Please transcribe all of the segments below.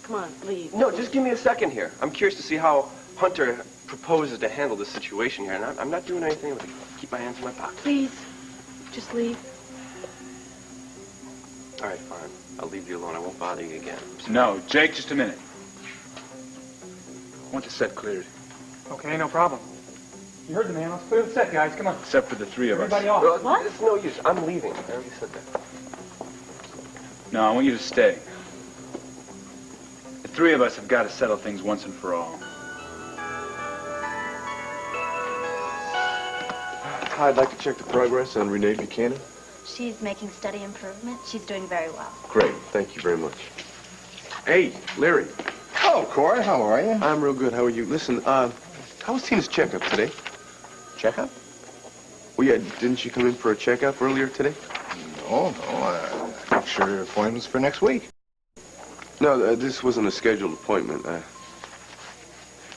Come on, leave. No, just give me a second here. I'm curious to see how Hunter proposes to handle this situation here, and I'm not doing anything with it. Keep my hands in my pocket. Please, just leave. All right, fine. I'll leave you alone. I won't bother you again. No, Jake, just a minute. I want the set cleared. Okay, no problem. You heard the man. Let's clear the set, guys. Come on. Except for the three of us. Everybody off. Well, What? It's no use. I'm leaving. I already said that. No, I want you to stay. The three of us have got to settle things once and for all. I'd like to check the progress on Renee Buchanan. She's making steady improvement. She's doing very well. Great. Thank you very much. Hey, Larry. Oh, Corey, how are you? I'm real good. How are you? Listen, how was Tina's checkup today? Checkup? Well, yeah, didn't she come in for a checkup earlier today? No. I'm sure your appointment's for next week. No, this wasn't a scheduled appointment.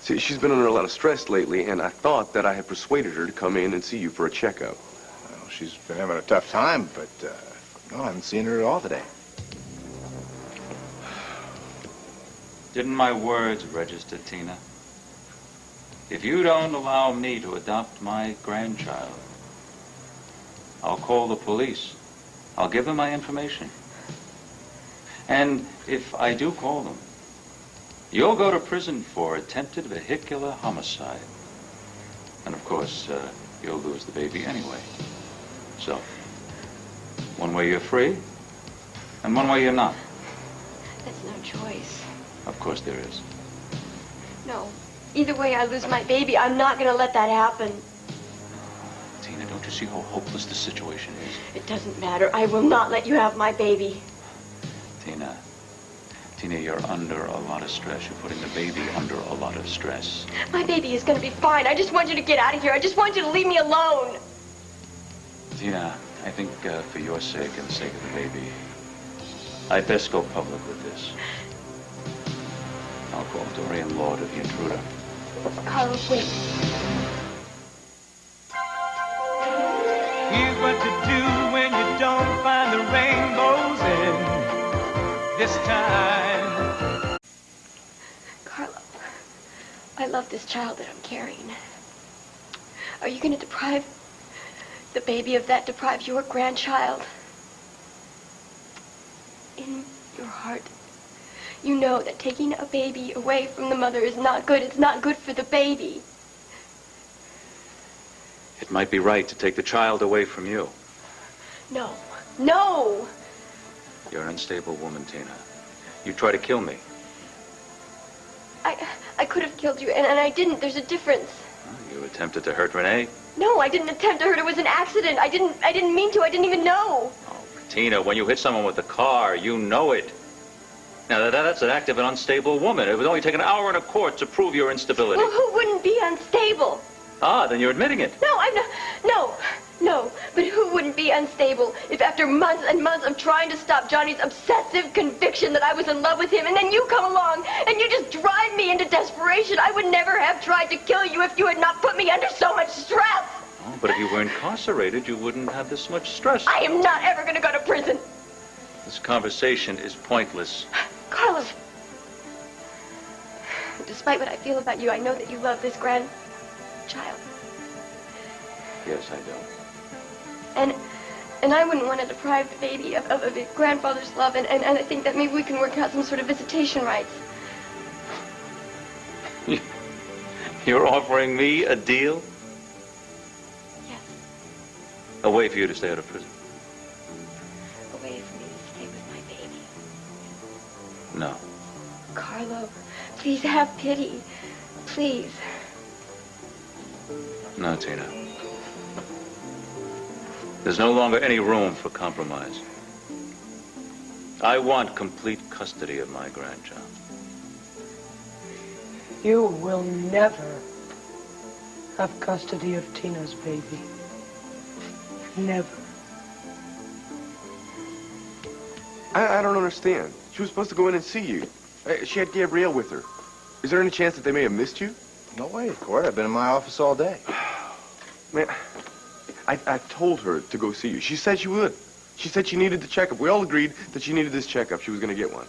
See, she's been under a lot of stress lately, and I thought that I had persuaded her to come in and see you for a checkup. Well, she's been having a tough time, but, no, I haven't seen her at all today. Didn't my words register, Tina? If you don't allow me to adopt my grandchild, I'll call the police. I'll give them my information. And if I do call them, you'll go to prison for attempted vehicular homicide. And of course, you'll lose the baby anyway. So, one way you're free, and one way you're not. There's no choice. Of course there is. No. Either way I lose my baby, I'm not going to let that happen. Tina, don't you see how hopeless the situation is? It doesn't matter. I will not let you have my baby. Tina, you're under a lot of stress. You're putting the baby under a lot of stress. My baby is going to be fine. I just want you to get out of here. I just want you to leave me alone. Tina, I think for your sake and the sake of the baby, I'd best go public with this. I'll call Dorian Lord of the intruder. Carlos, wait. Here's what to do when you don't find the rainbows in this time. Carlo, I love this child that I'm carrying. Are you going to deprive the baby of that, deprive your grandchild? In your heart, you know that taking a baby away from the mother is not good. It's not good for the baby. It might be right to take the child away from you. No. No! You're an unstable woman, Tina. You try to kill me. I could have killed you, and I didn't. There's a difference. You attempted to hurt Renee. No, I didn't attempt to hurt her. It was an accident. I didn't mean to. I didn't even know. Oh, Tina, when you hit someone with a car, you know it. Now, that's an act of an unstable woman. It would only take an hour in a court to prove your instability. Well, who wouldn't be unstable? Ah, then you're admitting it. No, I'm not. No. But who wouldn't be unstable if after months and months of trying to stop Johnny's obsessive conviction that I was in love with him, and then you come along and you just drive me into desperation? I would never have tried to kill you if you had not put me under so much stress. Oh, but if you were incarcerated, you wouldn't have this much stress. I am not ever going to go to prison. This conversation is pointless. Carlos, despite what I feel about you, I know that you love this grandchild. Yes, I do. And I wouldn't want to deprive the baby of its grandfather's love, and I think that maybe we can work out some sort of visitation rights. You're offering me a deal? Yes. A way for you to stay out of prison? A way for me to stay with my baby. No. Carlo, please have pity. Please. No, Tina. There's no longer any room for compromise. I want complete custody of my grandchild. You will never have custody of Tina's baby. Never. I don't understand. She was supposed to go in and see you. She had Gabrielle with her. Is there any chance that they may have missed you? No way, Court. I've been in my office all day. Man, I told her to go see you. She said she would. She said she needed the checkup. We all agreed that she needed this checkup. She was going to get one.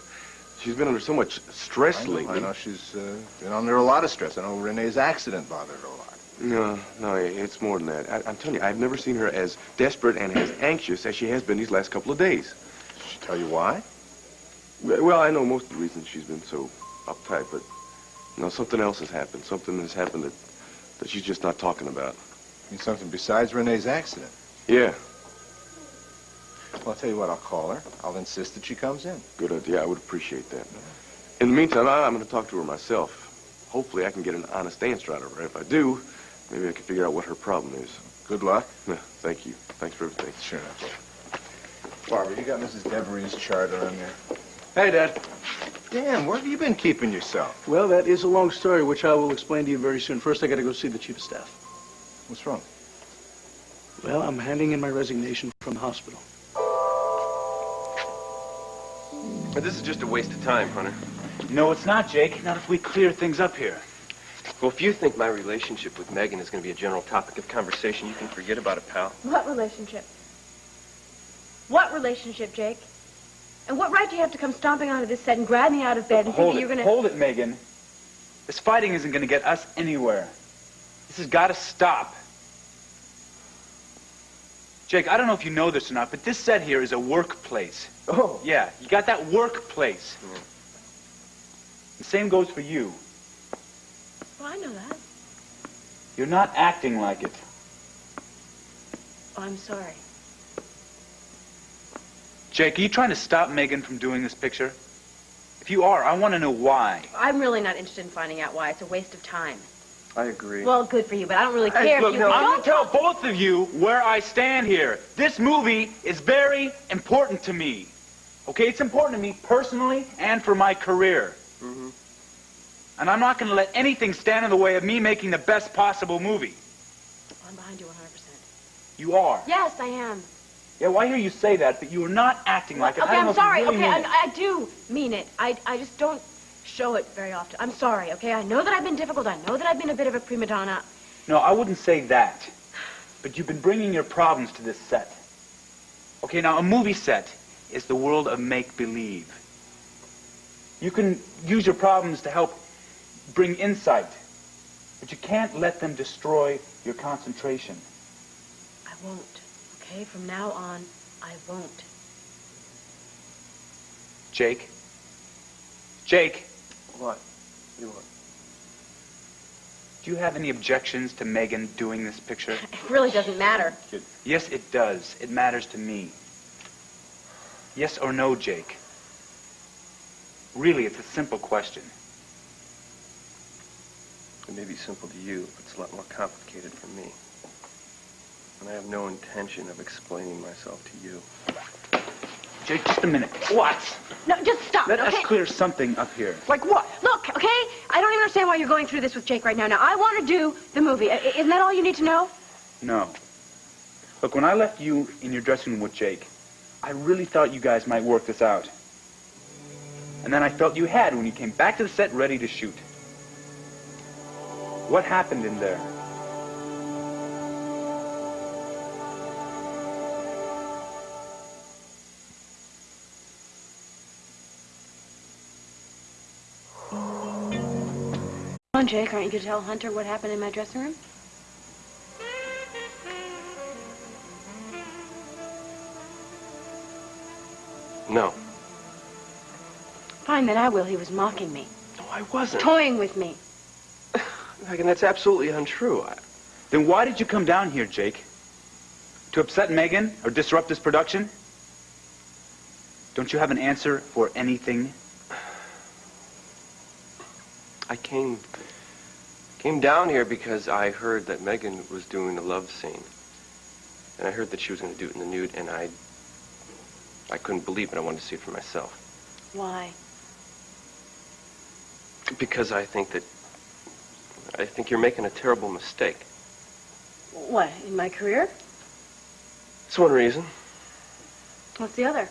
She's been under so much stress lately. I know she's been under a lot of stress. I know Renee's accident bothered her a lot. No, it's more than that. I'm telling you, I've never seen her as desperate and as anxious as she has been these last couple of days. Did she tell you why? Well, I know most of the reasons she's been so uptight, but, something else has happened. Something has happened that she's just not talking about. You mean something besides Renee's accident? Yeah. Well, I'll tell you what, I'll call her. I'll insist that she comes in. Good idea. I would appreciate that. In the meantime, I'm going to talk to her myself. Hopefully, I can get an honest answer out of her. If I do, maybe I can figure out what her problem is. Good luck. Yeah, thank you. Thanks for everything. Sure, no problem. Barbara, you got Mrs. Devery's chart on there? Hey, Dad. Dan, where have you been keeping yourself? Well, that is a long story, which I will explain to you very soon. First, I got to go see the chief of staff. What's wrong? Well, I'm handing in my resignation from the hospital. But this is just a waste of time, Hunter. No, it's not, Jake. Not if we clear things up here. Well, if you think my relationship with Megan is going to be a general topic of conversation, you can forget about it, pal. What relationship? What relationship, Jake? And what right do you have to come stomping onto this set and grab me out of bed and think that you're going to... Hold it, Megan. This fighting isn't going to get us anywhere. This has got to stop. Jake, I don't know if you know this or not, but this set here is a workplace. Oh. Yeah, you got that workplace. Yeah. The same goes for you. Well, I know that. You're not acting like it. Oh, I'm sorry. Jake, are you trying to stop Megan from doing this picture? If you are, I want to know why. I'm really not interested in finding out why. It's a waste of time. I agree. Well, good for you, but I don't really care Look, if you... I'm going to tell both of you where I stand here. This movie is very important to me. Okay, it's important to me personally and for my career. Mm-hmm. And I'm not going to let anything stand in the way of me making the best possible movie. I'm behind you 100%. You are. Yes, I am. Yeah, well, I hear you say that, but you are not acting like it. Okay, I don't know I'm sorry. if you really Okay, mean it. I do mean it. I just don't show it very often. I'm sorry, okay? I know that I've been difficult. I know that I've been a bit of a prima donna. No, I wouldn't say that. But you've been bringing your problems to this set. Okay, now a movie set is the world of make-believe. You can use your problems to help bring insight, but you can't let them destroy your concentration. I won't, okay? From now on, I won't. Jake? Jake? What? You want? Do you have any objections to Megan doing this picture? It really doesn't matter. Yes, it does. It matters to me. Yes or no, Jake? Really, it's a simple question. It may be simple to you, but it's a lot more complicated for me. And I have no intention of explaining myself to you. Jake, just a minute. What? No, just stop, Let okay? us clear something up here. Like what? Look, okay? I don't even understand why you're going through this with Jake right now. Now, I want to do the movie. Isn't that all you need to know? No. Look, when I left you in your dressing room with Jake, I really thought you guys might work this out. And then I felt you had when you came back to the set ready to shoot. What happened in there? Come on, Jake, aren't you going to tell Hunter what happened in my dressing room? No. Fine, then I will. He was mocking me. No, I wasn't. Toying with me. Megan, that's absolutely untrue. Then why did you come down here, Jake? To upset Megan or disrupt this production? Don't you have an answer for anything? I came down here because I heard that Megan was doing a love scene. And I heard that she was going to do it in the nude, and I couldn't believe it. I wanted to see it for myself. Why? Because I think you're making a terrible mistake. What, in my career? That's one reason. What's the other?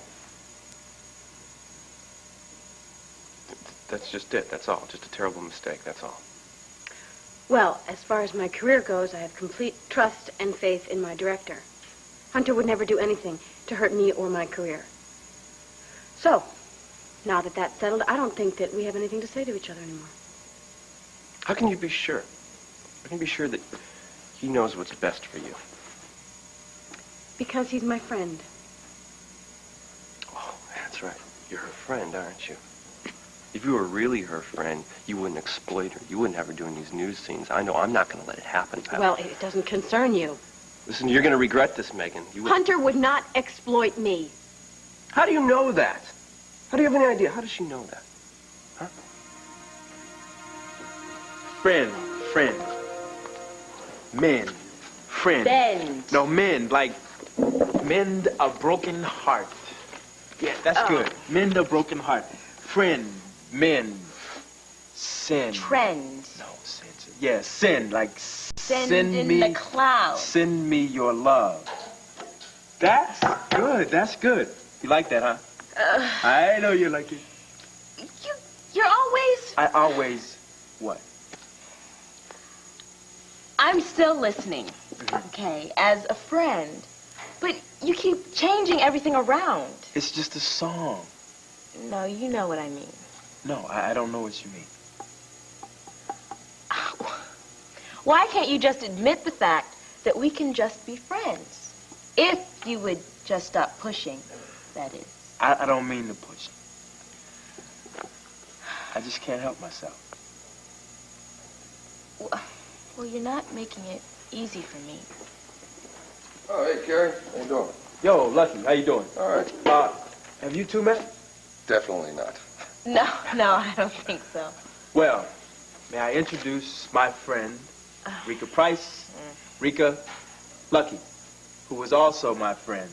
That's just it. That's all. Just a terrible mistake. That's all. Well, as far as my career goes, I have complete trust and faith in my director. Hunter would never do anything to hurt me or my career. So, Now that that's settled, I don't think that we have anything to say to each other anymore. How can you be sure? How can you be sure that he knows what's best for you? Because he's my friend. Oh, that's right. You're her friend, aren't you? If you were really her friend, you wouldn't exploit her. You wouldn't have her doing these news scenes. I know I'm not going to let it happen. Well, it doesn't concern you. Listen, you're going to regret this, Megan. Hunter would not exploit me. How do you know that? How do you have any idea? How does she know that? Huh? Friend. Men. Friend. Bend. No, men, like mend a broken heart. Yeah, that's good. Mend a broken heart. Friend, men, sin. Trend. No, sin. Yeah, sin, like Send in me the clouds. Send me your love. That's good. You like that, huh? I know you like it. You're always... I always what? I'm still listening, okay, as a friend. But you keep changing everything around. It's just a song. No, you know what I mean. No, I don't know what you mean. Why can't you just admit the fact that we can just be friends? If you would just stop pushing, that is. I don't mean to push. I just can't help myself. Well, you're not making it easy for me. Oh, hey, Carrie. How you doing? Yo, Lucky, how you doing? All right. Have you two met? Definitely not. No, I don't think so. Well, may I introduce my friend, Rika Price, Rika Lucky, who is also my friend.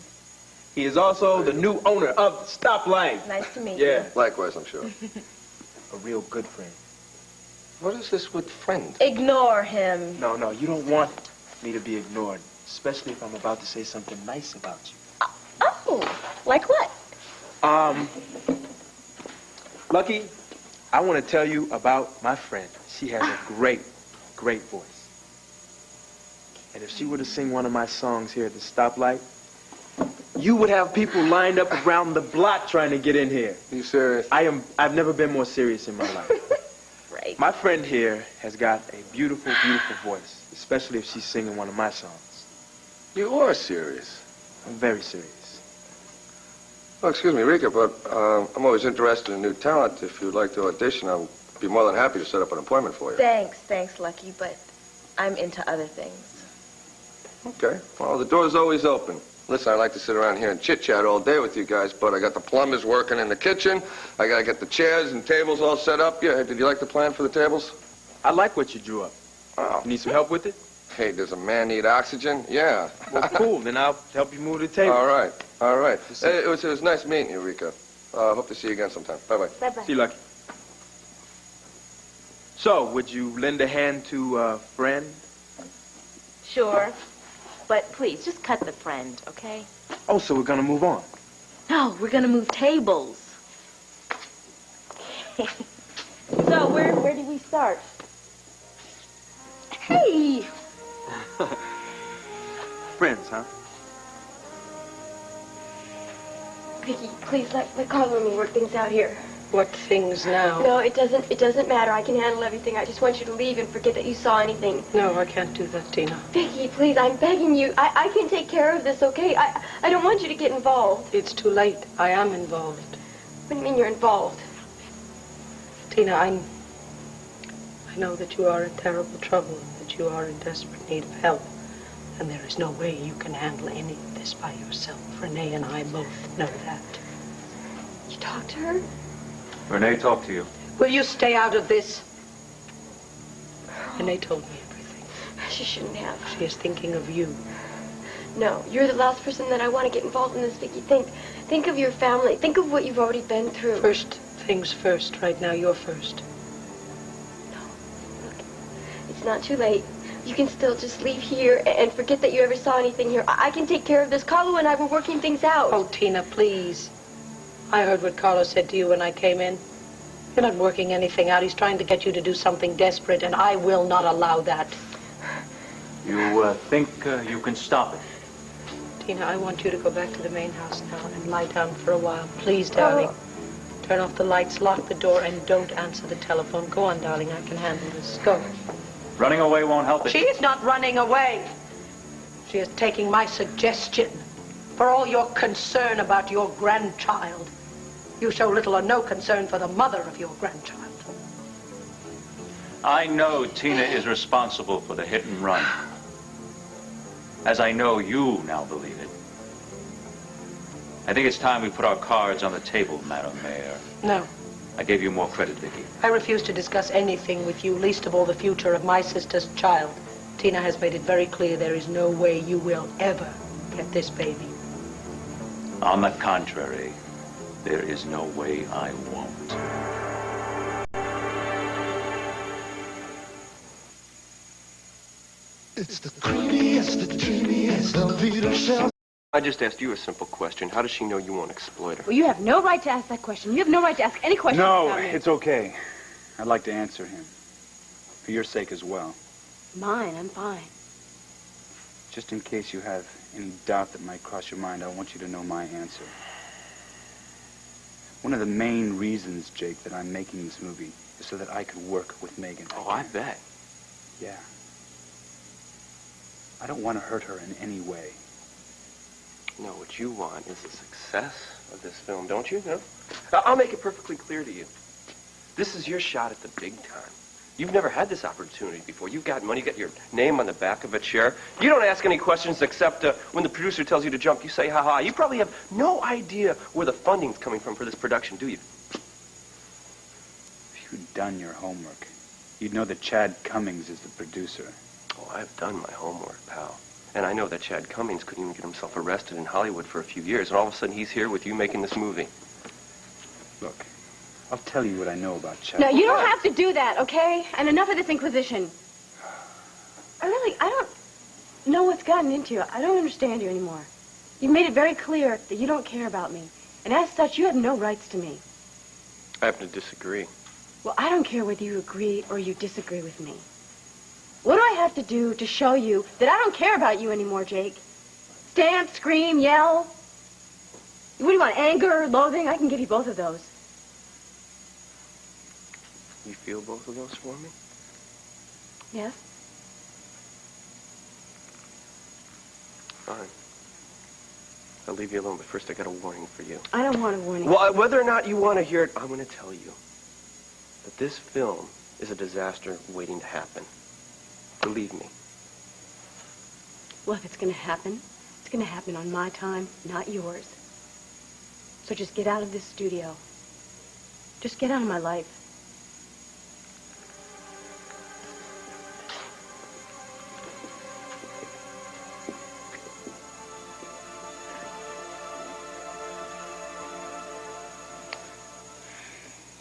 He is also the new owner of Stoplight. Nice to meet you. Yeah, Likewise, I'm sure. a real good friend. What is this with friend? Ignore him. No, you don't want me to be ignored, especially if I'm about to say something nice about you. Oh, like what? Lucky, I want to tell you about my friend. She has a great voice. And if she were to sing one of my songs here at the Stoplight, you would have people lined up around the block trying to get in here. Are you serious? I've never been more serious in my life. Right. My friend here has got a beautiful voice, especially if she's singing one of my songs. You are serious. I'm very serious. Oh, excuse me, Rika, but I'm always interested in new talent. If you'd like to audition, I'll be more than happy to set up an appointment for you. Thanks, Lucky, but I'm into other things. Okay. Well, the door's always open. Listen, I like to sit around here and chit-chat all day with you guys, but I got the plumbers working in the kitchen. I got to get the chairs and tables all set up. Yeah, did you like the plan for the tables? I like what you drew up. Oh. You need some help with it? Hey, does a man need oxygen? Yeah. Well, cool. Then I'll help you move the table. All right. Hey, it was nice meeting you, Rika. Hope to see you again sometime. Bye-bye. Bye-bye. See you, Lucky. So, would you lend a hand to a friend? Sure. But please, just cut the friend, okay? Oh, so we're gonna move on. No, we're gonna move tables. So, where do we start? Hey! Friends, huh? Vicky, please let Carlo and me work things out here. What things now? No, it doesn't matter. I can handle everything. I just want you to leave and forget that you saw anything. No, I can't do that, Tina. Vicky, please, I'm begging you. I can take care of this, okay? I don't want you to get involved. It's too late. I am involved. What do you mean you're involved? Tina, I know that you are in terrible trouble, that you are in desperate need of help. And there is no way you can handle any of this by yourself. Renee and I both know that. You talked to her? Renee talked to you. Will you stay out of this? Renee told me everything. She shouldn't have. She is thinking of you. No, you're the last person that I want to get involved in this, Vicky. Think of your family. Think of what you've already been through. First things first. Right now, you're first. No, look, it's not too late. You can still just leave here and forget that you ever saw anything here. I can take care of this. Carlo and I were working things out. Oh, Tina, please. I heard what Carlos said to you when I came in. You're not working anything out. He's trying to get you to do something desperate, and I will not allow that. You think you can stop it? Tina, I want you to go back to the main house now and lie down for a while. Please, darling. Turn off the lights, lock the door, and don't answer the telephone. Go on, darling. I can handle this. Go. Running away won't help it. She is not running away. She is taking my suggestion. For all your concern about your grandchild, you show little or no concern for the mother of your grandchild. I know Tina is responsible for the hit and run. As I know you now believe it. I think it's time we put our cards on the table, Madam Mayor. No. I gave you more credit, Vicky. I refuse to discuss anything with you, least of all the future of my sister's child. Tina has made it very clear there is no way you will ever get this baby. On the contrary, there is no way I won't. It's the creamiest, the dreamiest of Vita Shell. I just asked you a simple question. How does she know you won't exploit her? Well, you have no right to ask that question. You have no right to ask any question No, about me. it's okay. I'd like to answer him. For your sake as well. Mine, I'm fine. Just in case you have any doubt that might cross your mind, I want you to know my answer. One of the main reasons, Jake, that I'm making this movie is so that I could work with Megan. Oh, I bet. Yeah. I don't want to hurt her in any way. No, what you want is the success of this film, don't you? No? I'll make it perfectly clear to you. This is your shot at the big time. You've never had this opportunity before. You've got money, you got your name on the back of a chair. You don't ask any questions except when the producer tells you to jump, you say ha-ha. You probably have no idea where the funding's coming from for this production, do you? If you'd done your homework, you'd know that Chad Cummings is the producer. Oh, I've done my homework, pal. And I know that Chad Cummings couldn't even get himself arrested in Hollywood for a few years, and all of a sudden he's here with you making this movie. Look, I'll tell you what I know about Chad. No, you don't have to do that, okay? And enough of this Inquisition. I don't know what's gotten into you. I don't understand you anymore. You've made it very clear that you don't care about me. And as such, you have no rights to me. I happen to disagree. Well, I don't care whether you agree or you disagree with me. What do I have to do to show you that I don't care about you anymore, Jake? Stamp, scream, yell? What do you want, anger, loathing? I can give you both of those. You feel both of those for me? Yes? Fine. I'll leave you alone, but first I got a warning for you. I don't want a warning. Well, whether or not you want to hear it, I'm going to tell you that this film is a disaster waiting to happen. Believe me. Well, if it's going to happen, it's going to happen on my time, not yours. So just get out of this studio. Just get out of my life.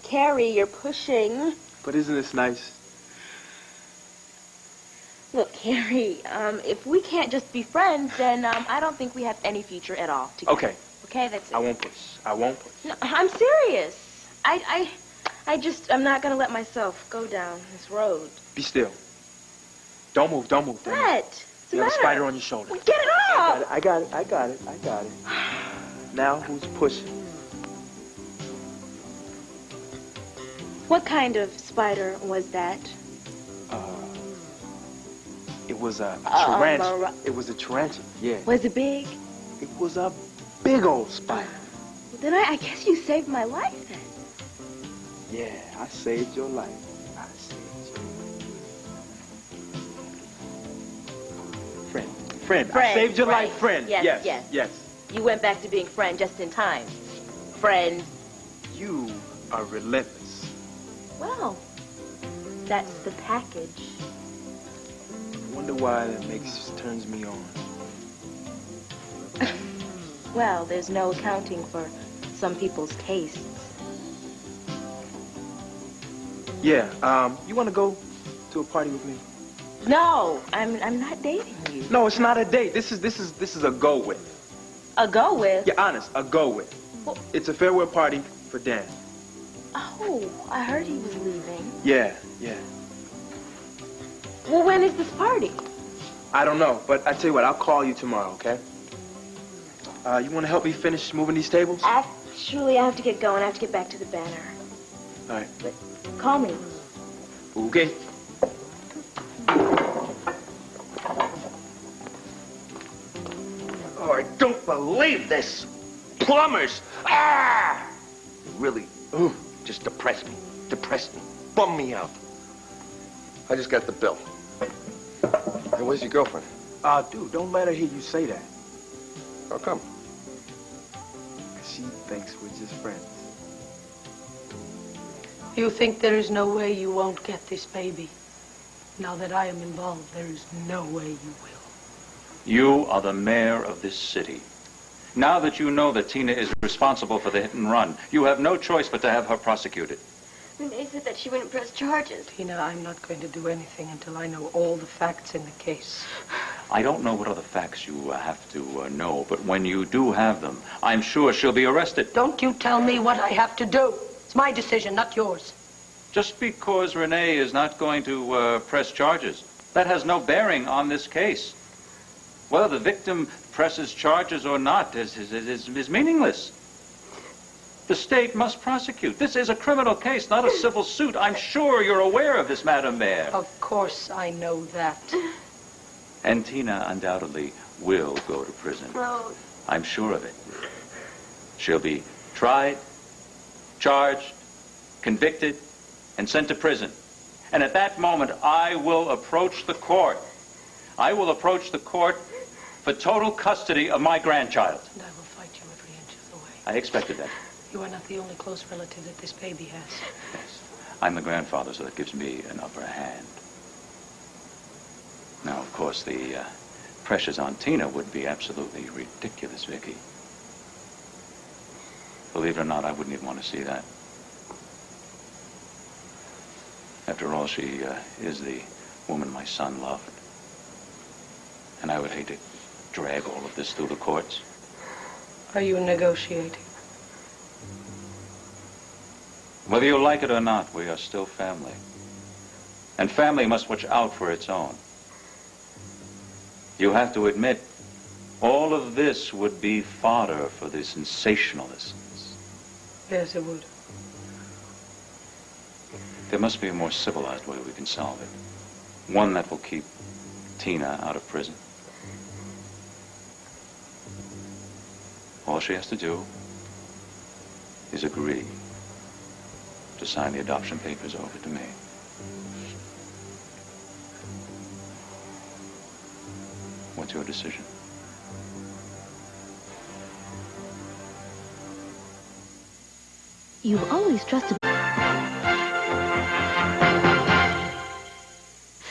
Carrie, you're pushing. But isn't this nice? Look, Carrie, if we can't just be friends, then I don't think we have any future at all together. Okay. Okay, that's it. I won't push. I won't push. No, I'm serious. I'm not going to let myself go down this road. Be still. Don't move, don't move. Don't move. What? What's the You have a matter? spider on your shoulder. Well, get it off! I got it. Now who's pushing? What kind of spider was that? It was a tarantula. It was a tarantula, yeah. Was it big? It was a big old spider. Well, then I guess you saved my life then. Yeah, I saved your life. I saved your life. Friend. I saved your right. life, friend. Yes. You went back to being friend just in time. Friend. You are relentless. Well, that's the package. I wonder why that turns me on. Well, there's no accounting for some people's tastes. Yeah, you want to go to a party with me? No, I'm not dating you. No, it's not a date. This is a go with. A go with? Yeah, honest, a go with. Well, it's a farewell party for Dan. Oh, I heard he was leaving. Yeah. Well, when is this party? I don't know, but I tell you what, I'll call you tomorrow, okay? You want to help me finish moving these tables? Surely I have to get going. I have to get back to the banner. All right. But call me. Okay. Oh, I don't believe this. Plumbers. Ah! Really, just depressed me. Depressed me. Bummed me out. I just got the bill. Hey, where's your girlfriend? Dude, don't let her hear you say that. How come? She thinks we're just friends. You think there is no way you won't get this baby? Now that I am involved, there is no way you will. You are the mayor of this city. Now that you know that Tina is responsible for the hit and run, you have no choice but to have her prosecuted. Renee said that she wouldn't press charges. Tina, I'm not going to do anything until I know all the facts in the case. I don't know what other facts you have to know, but when you do have them, I'm sure she'll be arrested. Don't you tell me what I have to do. It's my decision, not yours. Just because Renee is not going to press charges, that has no bearing on this case. Whether the victim presses charges or not is meaningless. The state must prosecute. This is a criminal case, not a civil suit. I'm sure you're aware of this, Madam Mayor. Of course I know that. And Tina undoubtedly will go to prison. No. I'm sure of it. She'll be tried, charged, convicted, and sent to prison. And at that moment, I will approach the court. I will approach the court for total custody of my grandchild. And I will fight you every inch of the way. I expected that. You are not the only close relative that this baby has. Yes. I'm the grandfather, so that gives me an upper hand. Now, of course, the pressures on Tina would be absolutely ridiculous, Vicky. Believe it or not, I wouldn't even want to see that. After all, she is the woman my son loved. And I would hate to drag all of this through the courts. Are you negotiating? Whether you like it or not, we are still family. And family must watch out for its own. You have to admit, all of this would be fodder for the sensationalists. Yes, it would. There must be a more civilized way we can solve it. One that will keep Tina out of prison. All she has to do is agree to sign the adoption papers over to me. What's your decision? You've always trusted...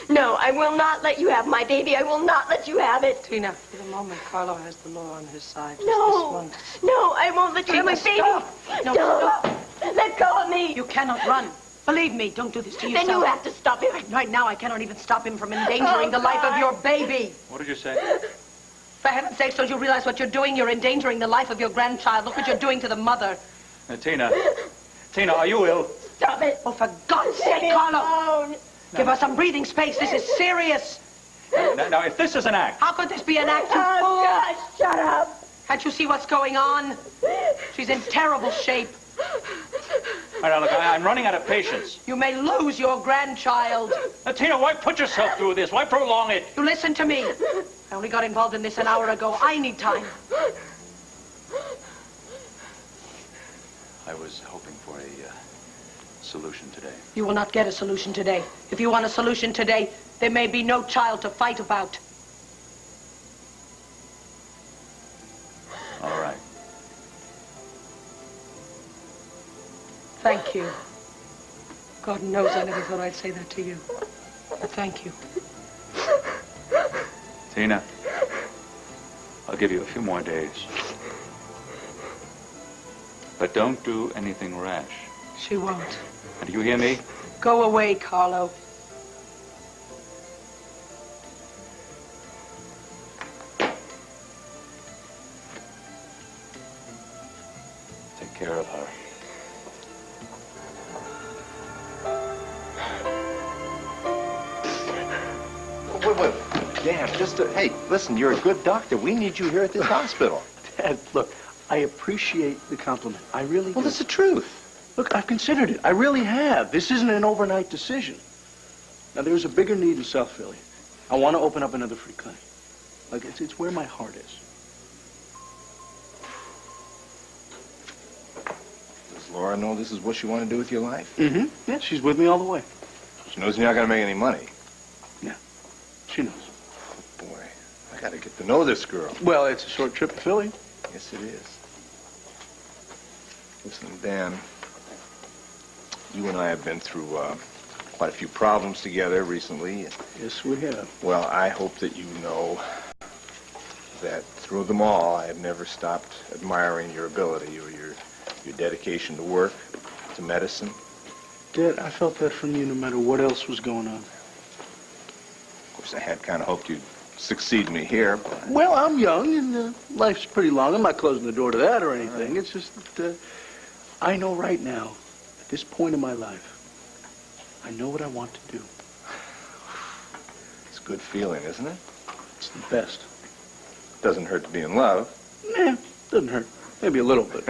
No, I will not let you have my baby. I will not let you have it. Tina, for the moment, Carlo has the law on his side. Just No, this once. no, I won't let you have my baby. Stop. No, Stop. stop. Let go of me. You cannot run. Believe me, don't do this to yourself. Then you have to stop him. Right now, I cannot even stop him from endangering the life of your baby. What did you say? For heaven's sake, don't you realize what you're doing? You're endangering the life of your grandchild. Look what you're doing to the mother. Tina, are you ill? Stop it. Oh, for God's sake, Carlo. Give us some breathing space. This is serious. Now, if this is an act... How could this be an act, you Oh, fool? gosh, shut up. Can't you see what's going on? She's in terrible shape. All right, now, look, I'm running out of patience. You may lose your grandchild. Tina, why put yourself through this? Why prolong it? You listen to me. I only got involved in this an hour ago. I need time. I was hoping for a solution today. You will not get a solution today. If you want a solution today, there may be no child to fight about. All right. Thank you. God knows I never thought I'd say that to you. But thank you. Tina, I'll give you a few more days. But don't do anything rash. She won't. Do you hear me? Go away, Carlo. Take care of her. Wait. Dad, hey, listen, you're a good doctor. We need you here at this hospital. Dad, look, I appreciate the compliment. I really do. Well, that's the truth. Look, I've considered it. I really have. This isn't an overnight decision. Now, there's a bigger need in South Philly. I want to open up another free clinic. Like, it's where my heart is. Does Laura know this is what you want to do with your life? Mm-hmm. Yeah, she's with me all the way. She knows you're not going to make any money. Yeah, she knows. Oh, boy, I got to get to know this girl. Well, it's a short trip to Philly. Yes, it is. Listen, Dan, you and I have been through quite a few problems together recently. Yes, we have. Well, I hope that you know that through them all, I have never stopped admiring your ability or your dedication to work, to medicine. Dad, I felt that from you no matter what else was going on. Of course, I had kind of hoped you'd succeed me here, but... Well, I'm young, and life's pretty long. I'm not closing the door to that or anything. It's just that I know right now, at this point in my life, I know what I want to do. It's a good feeling, isn't it? It's the best. Doesn't hurt to be in love. Nah, doesn't hurt. Maybe a little bit.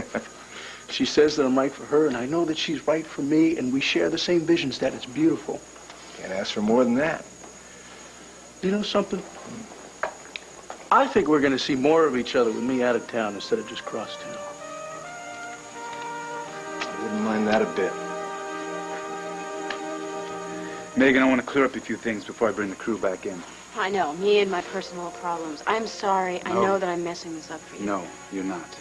She says that I'm right for her, and I know that she's right for me, and we share the same visions, Dad. It's beautiful. Can't ask for more than that. You know something? I think we're going to see more of each other with me out of town instead of just cross town. I wouldn't mind that a bit. Megan, I want to clear up a few things before I bring the crew back in. I know, me and my personal problems. I'm sorry. I know that I'm messing this up for you. No, you're not.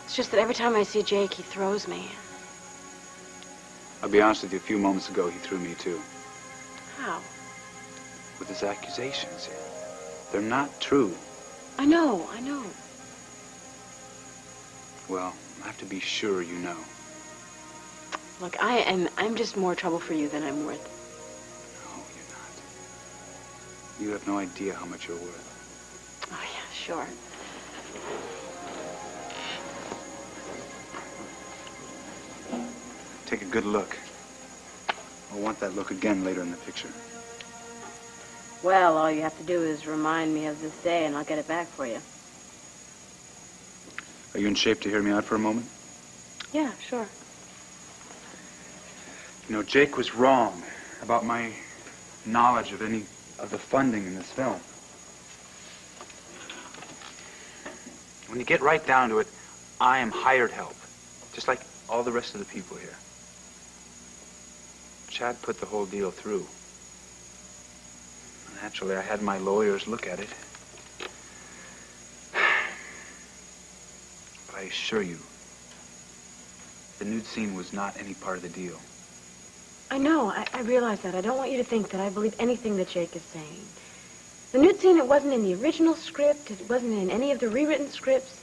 It's just that every time I see Jake, he throws me. I'll be honest with you, a few moments ago, he threw me too. How? With his accusations. They're not true. I know. Well, I have to be sure you know. Look, I'm just more trouble for you than I'm worth. You have no idea how much you're worth. Oh, yeah, sure. Take a good look. I'll want that look again later in the picture. Well, all you have to do is remind me of this day, and I'll get it back for you. Are you in shape to hear me out for a moment? Yeah, sure. You know, Jake was wrong about my knowledge of any of the funding in this film. When you get right down to it, I am hired help, just like all the rest of the people here. Chad put the whole deal through. Naturally, I had my lawyers look at it. But I assure you, the nude scene was not any part of the deal. I know. I realize that. I don't want you to think that I believe anything that Jake is saying. The nude scene, it wasn't in the original script. It wasn't in any of the rewritten scripts.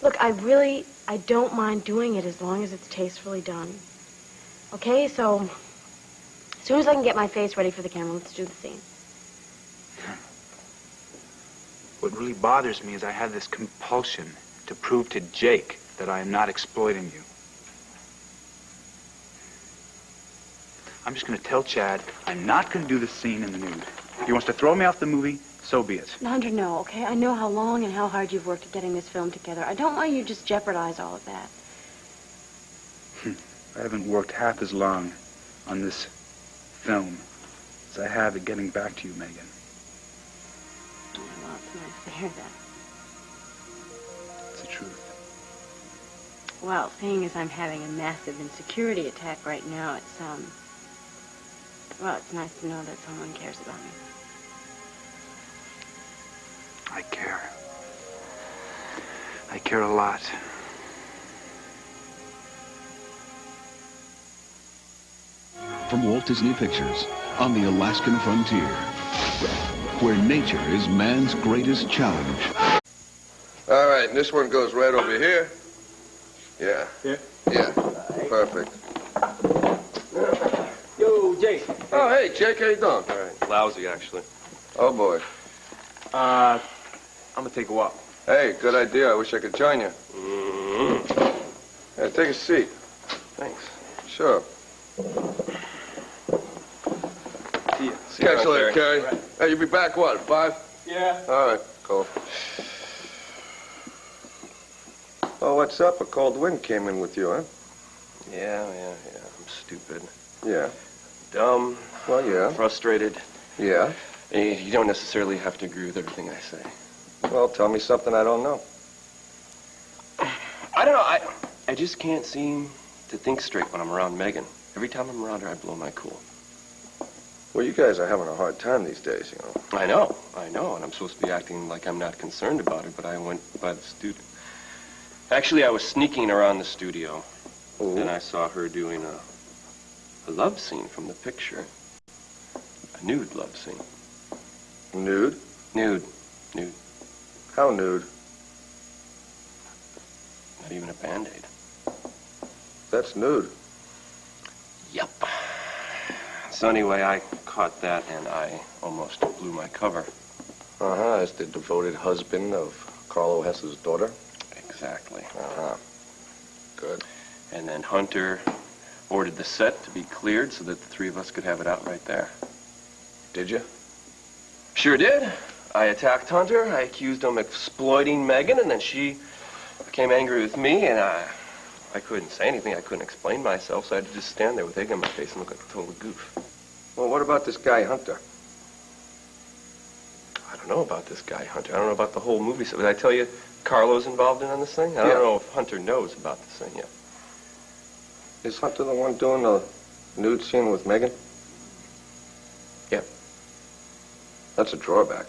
Look, I don't mind doing it as long as it's tastefully done. Okay, so as soon as I can get my face ready for the camera, let's do the scene. What really bothers me is I have this compulsion to prove to Jake that I am not exploiting you. I'm just going to tell Chad I'm not going to do the scene in the nude. If he wants to throw me off the movie, so be it. Alejandro, no, okay? I know how long and how hard you've worked at getting this film together. I don't want you to just jeopardize all of that. I haven't worked half as long on this film as I have at getting back to you, Megan. Well, it's nice to hear that. It's the truth. Well, seeing as I'm having a massive insecurity attack right now, well, it's nice to know that someone cares about me. I care. I care a lot. From Walt Disney Pictures on the Alaskan frontier, where nature is man's greatest challenge. All right, and this one goes right over here. Yeah. Yeah? Yeah. Perfect. Yo, Jake. Oh, hey, Jake, how you doing? All right. Lousy, actually. Oh, boy. I'm gonna take a walk. Hey, good idea. I wish I could join you. Mm-hmm. Yeah, take a seat. Thanks. Sure. See ya. Catch you later, Kerry. Right. Hey, you'll be back, what, 5? Yeah. All right, cool. Oh, what's up? A cold wind came in with you, huh? Yeah. I'm stupid. Yeah. Dumb. Well, yeah. Frustrated. Yeah. You don't necessarily have to agree with everything I say. Well, tell me something I don't know. I don't know. I just can't seem to think straight when I'm around Megan. Every time I'm around her, I blow my cool. Well, you guys are having a hard time these days, you know. I know. And I'm supposed to be acting like I'm not concerned about it, but I went by the studio. Actually, I was sneaking around the studio. Ooh. Then I saw her doing a love scene from the picture. A nude love scene. Nude? Nude. How nude? Not even a Band-Aid. That's nude. Yep. So anyway, I caught that and I almost blew my cover. Uh-huh, as the devoted husband of Carlo Hess's daughter? Exactly. Uh-huh. Good. And then Hunter ordered the set to be cleared so that the three of us could have it out right there. Did you? Sure did. I attacked Hunter, I accused him of exploiting Megan, and then she became angry with me, and I couldn't say anything, I couldn't explain myself, so I had to just stand there with egg on my face and look like a total goof. Well, what about this guy, Hunter? I don't know about this guy, Hunter. I don't know about the whole movie. So did I tell you Carlo's involved in on this thing? I don't know if Hunter knows about this thing yet. Is Hunter the one doing the nude scene with Megan? Yep. That's a drawback.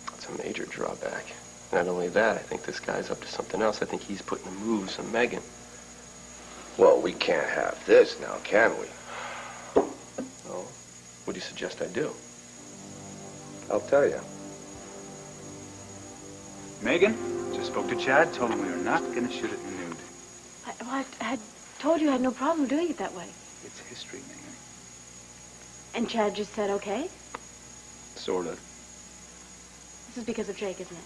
That's a major drawback. Not only that, I think this guy's up to something else. I think he's putting the moves on Megan. Well, we can't have this now, can we? Oh, what do you suggest I do? I'll tell you. Megan, just spoke to Chad, told him we were not going to shoot it in nude. I had told you I had no problem doing it that way. It's history, Megan. And Chad just said okay? Sort of. This is because of Jake, isn't it?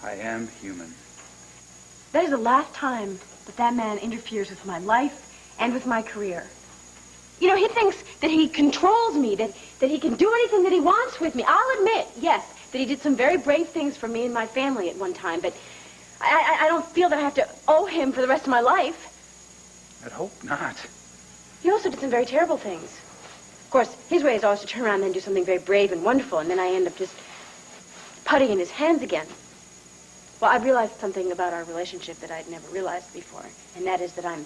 I am human. That is the last time that man interferes with my life and with my career. You know, he thinks that he controls me, that he can do anything that he wants with me. I'll admit, yes, that he did some very brave things for me and my family at one time, but I don't feel that I have to owe him for the rest of my life. I'd hope not. He also did some very terrible things. Of course, his way is always to turn around and then do something very brave and wonderful, and then I end up just putting in his hands again. Well, I've realized something about our relationship that I'd never realized before, and that is that I'm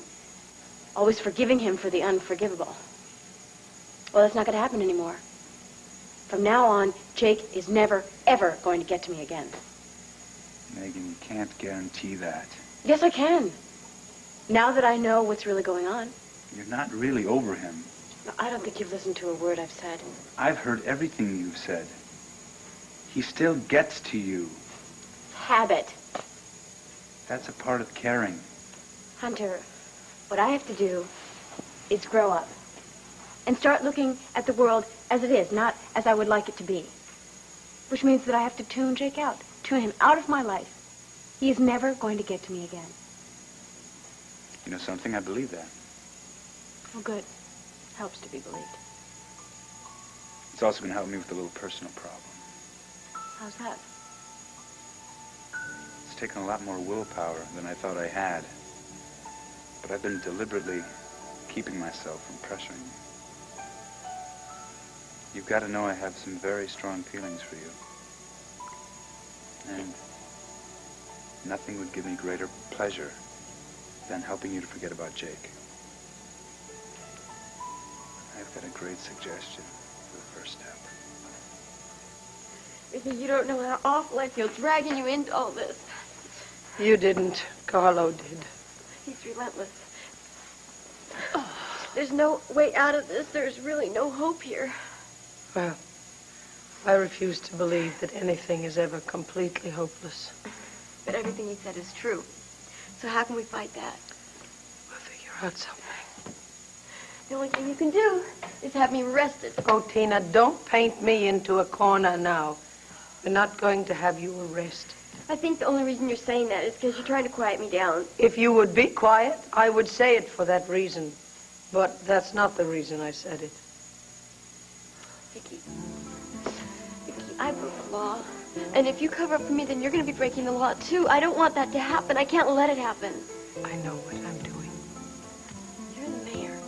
always forgiving him for the unforgivable. Well, that's not going to happen anymore. From now on, Jake is never, ever going to get to me again. Megan, you can't guarantee that. Yes, I can. Now that I know what's really going on. You're not really over him. I don't think you've listened to a word I've said. I've heard everything you've said. He still gets to you. Habit. That's a part of caring. Hunter, what I have to do is grow up and start looking at the world as it is, not as I would like it to be. Which means that I have to tune Jake out, tune him out of my life. He is never going to get to me again. You know something? I believe that. Oh, good. Helps to be believed. It's also going to help me with a little personal problem. How's that? It's taken a lot more willpower than I thought I had. But I've been deliberately keeping myself from pressuring you. You've got to know I have some very strong feelings for you. And nothing would give me greater pleasure than helping you to forget about Jake. I've got a great suggestion for the first step. Vicky, you don't know how awful I feel dragging you into all this. You didn't. Carlo did. He's relentless. There's no way out of this. There's really no hope here. Well, I refuse to believe that anything is ever completely hopeless. But everything he said is true. So how can we fight that? We'll figure out something. The only thing you can do is have me arrested. Oh, Tina, don't paint me into a corner now. We're not going to have you arrested. I think the only reason you're saying that is because you're trying to quiet me down. If you would be quiet, I would say it for that reason. But that's not the reason I said it. Vicky. Vicky, I broke the law. And if you cover up for me, then you're going to be breaking the law, too. I don't want that to happen. I can't let it happen. I know what I'm doing. You're the mayor.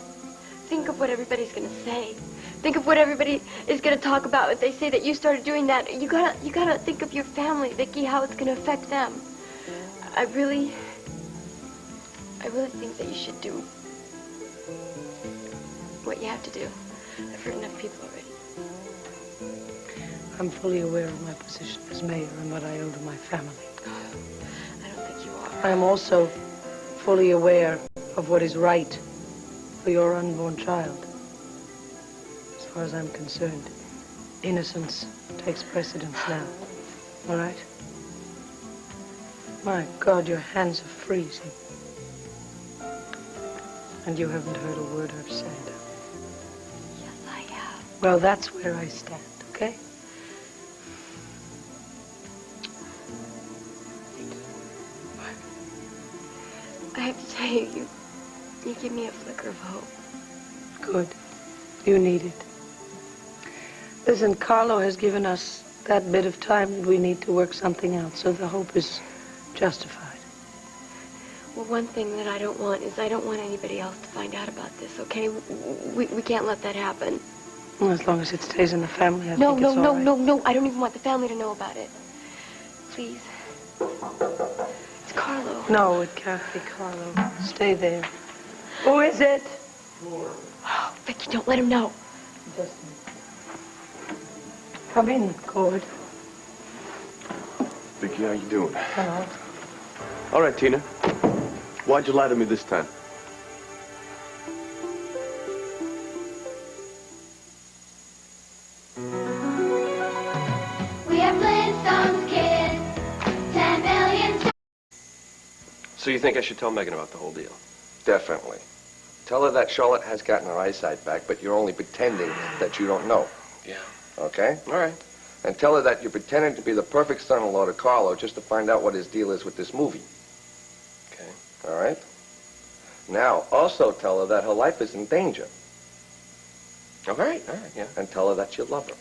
Think of what everybody's going to say. Think of what everybody is going to talk about if they say that you started doing that. You gotta think of your family, Vicky, how it's going to affect them. I really think that you should do what you have to do. I've hurt enough people already. I'm fully aware of my position as mayor and what I owe to my family. I don't think you are. I'm also fully aware of what is right for your unborn child. As far as I'm concerned, innocence takes precedence now. All right? My God, your hands are freezing. And you haven't heard a word I've said. Yes, I have. Well, that's where I stand, okay? I have to tell you, you give me a flicker of hope. Good. You need it. Listen, Carlo has given us that bit of time that we need to work something out, so the hope is justified. Well, one thing that I don't want is I don't want anybody else to find out about this, okay? We can't let that happen. Well, as long as it stays in the family, I think it's No, all right. no. I don't even want the family to know about it. Please. It's Carlo. No, it can't be Carlo. Stay there. Who is it? Oh, Vicky, don't let him know. Just come in, Cord. Vicky, how you doing? Hello. All right, Tina. Why'd you lie to me this time? We are Flintstones kids, 10 million. So you think I should tell Megan about the whole deal? Definitely. Tell her that Charlotte has gotten her eyesight back, but you're only pretending that you don't know. Yeah. Okay? All right. And tell her that you're pretending to be the perfect son-in-law to Carlo just to find out what his deal is with this movie. Okay. All right? Now, also tell her that her life is in danger. All right, yeah. And tell her that you love her.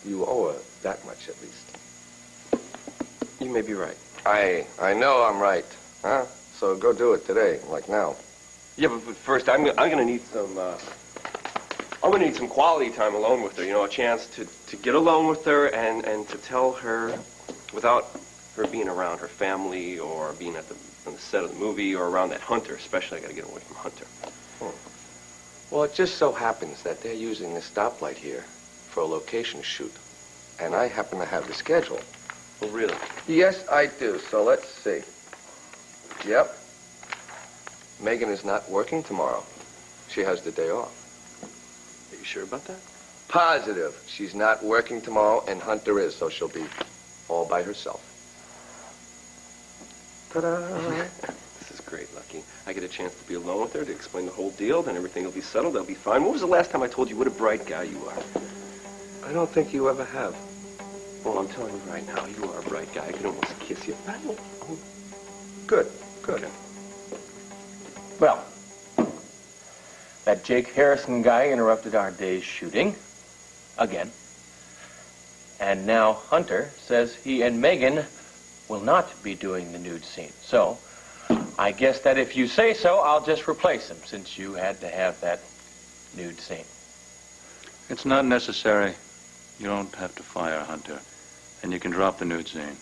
You owe her that much, at least. You may be right. I know I'm right. Huh? So go do it today, like now. Yeah, but first I'm gonna need some. I'm gonna need some quality time alone with her. You know, a chance to get alone with her and to tell her, without her being around her family or being on the set of the movie or around that Hunter. Especially, I gotta get away from Hunter. Well, it just so happens that they're using this stoplight here for a location shoot. And I happen to have the schedule. Oh, really? Yes, I do. So let's see. Yep. Megan is not working tomorrow. She has the day off. Are you sure about that? Positive. She's not working tomorrow, and Hunter is, so she'll be all by herself. Ta-da! This is great, Lucky. I get a chance to be alone with her, to explain the whole deal, then everything will be settled, they'll be fine. When was the last time I told you what a bright guy you are? I don't think you ever have. Well, I'm telling you right now, you are a bright guy. I can almost kiss you. Good, good. Okay. Well, that Jake Harrison guy interrupted our day's shooting. Again. And now Hunter says he and Megan will not be doing the nude scene. So, I guess that if you say so, I'll just replace him, since you had to have that nude scene. It's not necessary. You don't have to fire Hunter. And you can drop the nude scene.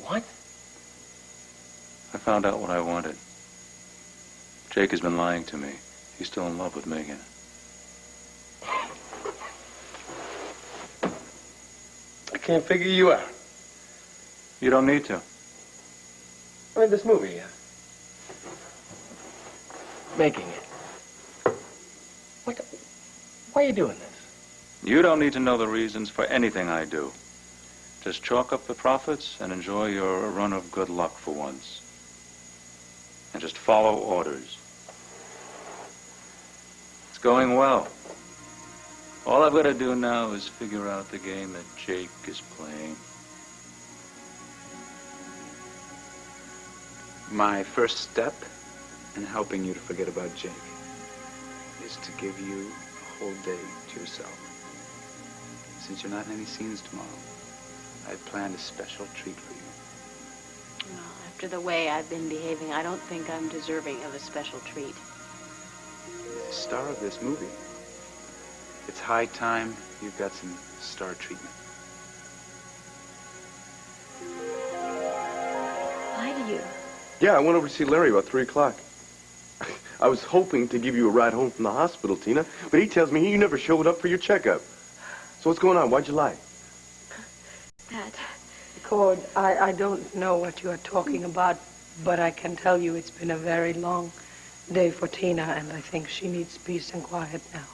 What? I found out what I wanted. Jake has been lying to me. He's still in love with Megan. I can't figure you out. You don't need to. I mean, this movie, making it. Why are you doing this? You don't need to know the reasons for anything I do. Just chalk up the profits and enjoy your run of good luck for once. And just follow orders. It's going well. All I've got to do now is figure out the game that Jake is playing. My first step in helping you to forget about Jake is to give you a whole day to yourself. since you're not in any scenes tomorrow, I planned a special treat for you. Well, after the way I've been behaving, I don't think I'm deserving of a special treat. The star of this movie. It's high time you've got some star treatment. Why do you? Yeah, I went over to see Larry about 3 o'clock. I was hoping to give you a ride home from the hospital, Tina, but he tells me you never showed up for your checkup. So what's going on? Why'd you lie? That. Cord, I don't know what you are talking about, but I can tell you it's been a very long day for Tina, and I think she needs peace and quiet now.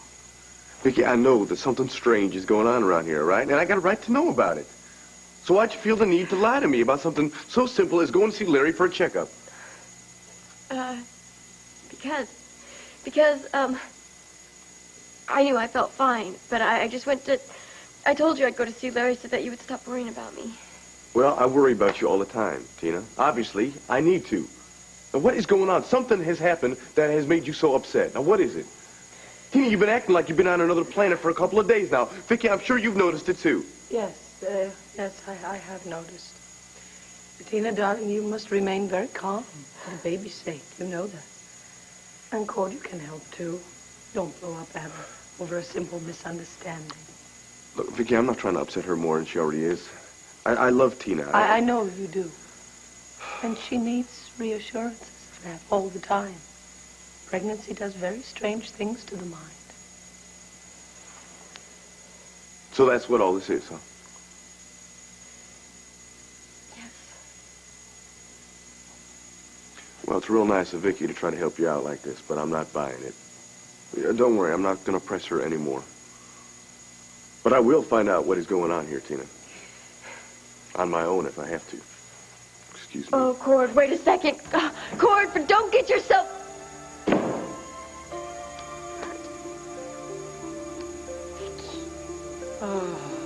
Vicky, I know that something strange is going on around here, right? And I got a right to know about it. So why'd you feel the need to lie to me about something so simple as going to see Larry for a checkup? Because, I knew I felt fine, but I just went to, I told you I'd go to see Larry so that you would stop worrying about me. Well, I worry about you all the time, Tina. Obviously, I need to. Now, what is going on? Something has happened that has made you so upset. Now, what is it? Tina, you've been acting like you've been on another planet for a couple of days now. Vicky, I'm sure you've noticed it, too. Yes, I have noticed. Tina, darling, you must remain very calm for the baby's sake. You know that. And Cord, you can help, too. Don't blow up Abby over a simple misunderstanding. Look, Vicky, I'm not trying to upset her more than she already is. I love Tina. I know you do. And she needs reassurances of that all the time. Pregnancy does very strange things to the mind. So that's what all this is, huh? Yes. Well, it's real nice of Vicky to try to help you out like this, but I'm not buying it. Don't worry, I'm not going to press her anymore. But I will find out what is going on here, Tina. On my own, if I have to. Excuse me. Oh, Cord, wait a second. Cord, but don't get yourself... Oh.